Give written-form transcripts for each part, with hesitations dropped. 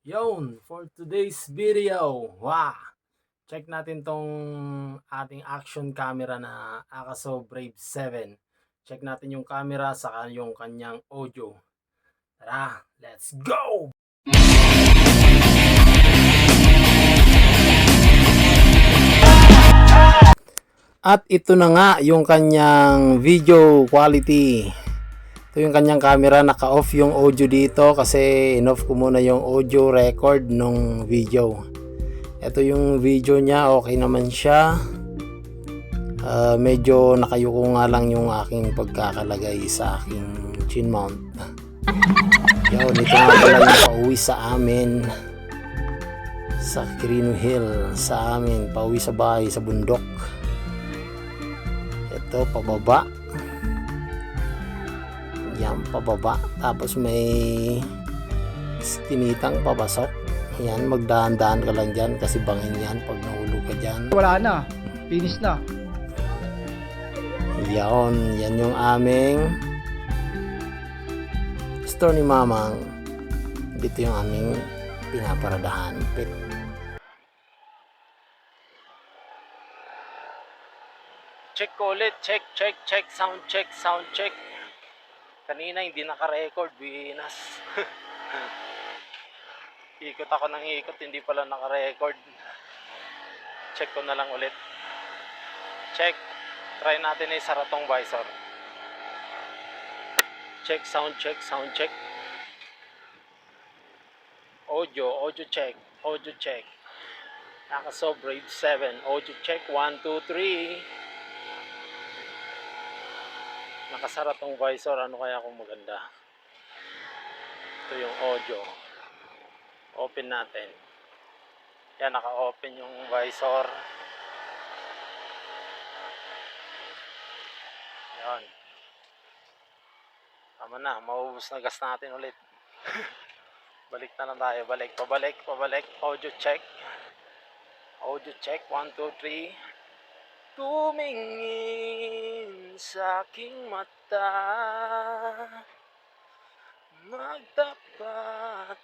Yon, for today's video, wow! Check natin tong ating action camera na Akaso Brave 7. Check natin yung camera saka yung kanyang audio. Tara, let's go! At ito na nga yung kanyang video quality. Ito yung kanyang camera, naka-off yung audio dito kasi in-off ko muna yung audio record nung video. Ito yung video niya, okay naman siya. Medyo nakayuko nga lang yung aking pagkakalagay sa aking chin mount. Yun, ito nga pala yung pauwi sa amin sa Quirino Hill, sa amin, pauwi sa bahay, sa bundok. Ito, pababa. Yan, pababa. Tapos may tinitang papasok. Yan, magdahan-dahan ka lang dyan kasi bangin yan pag nahulog ka dyan. Wala na. Finish na. Yan yung aming store ni Mamang. Dito yung aming pinaparadahan. Check ko ulit. Check. Sound check. Kanina hindi naka-record. Binas. Ikot ako ng ikot. Hindi pala naka-record. Check ko na lang ulit. Check. Try natin na isara tong visor. Check, sound check. Audio check. Akaso Brave 7. Audio check. 1, 2, 3. Nakasara tong visor. Ano kaya kung maganda? Ito yung audio. Open natin. Yan, naka-open yung visor. Yan. Tama na, maubos na gas natin ulit. Balik na lang tayo, pabalik. Audio check. 1, 2, 3. Tumingin sa aking mata, magtapat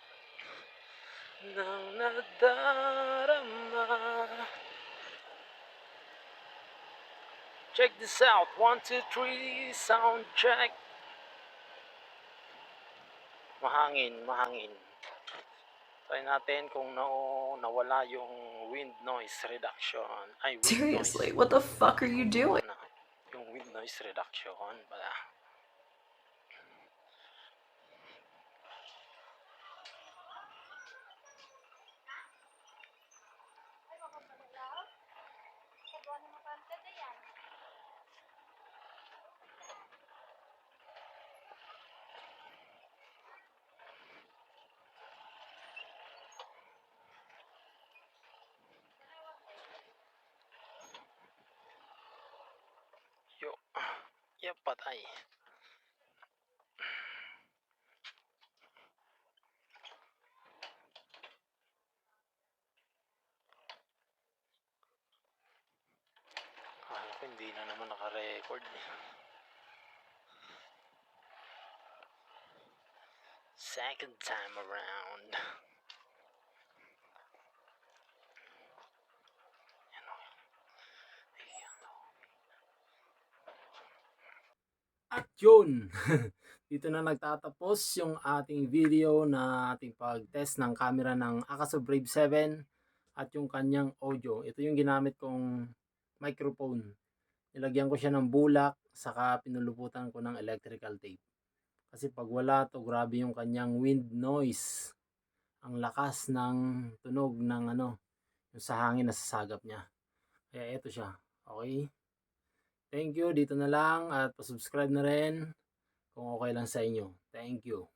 ng nadarama. Check this out. 1, 2, 3. Sound check. Mahangin. Try natin kung nawala yung wind noise reduction. Seriously, what the fuck are you doing? Yung wind noise reduction pala. Patay. Akala ko hindi na naman naka-record. Second time around. At yun, dito na nagtatapos yung ating video na ating pag-test ng camera ng Akaso Brave 7 at yung kanyang audio. Ito yung ginamit kong microphone. Nilagyan ko siya ng bulak, saka pinuluputan ko ng electrical tape. Kasi pag wala to, grabe yung kanyang wind noise. Ang lakas ng tunog ng yung sa hangin na sasagap niya. Kaya ito siya. Okay? Thank you. Dito na lang at pa-subscribe na rin kung okay lang sa inyo. Thank you.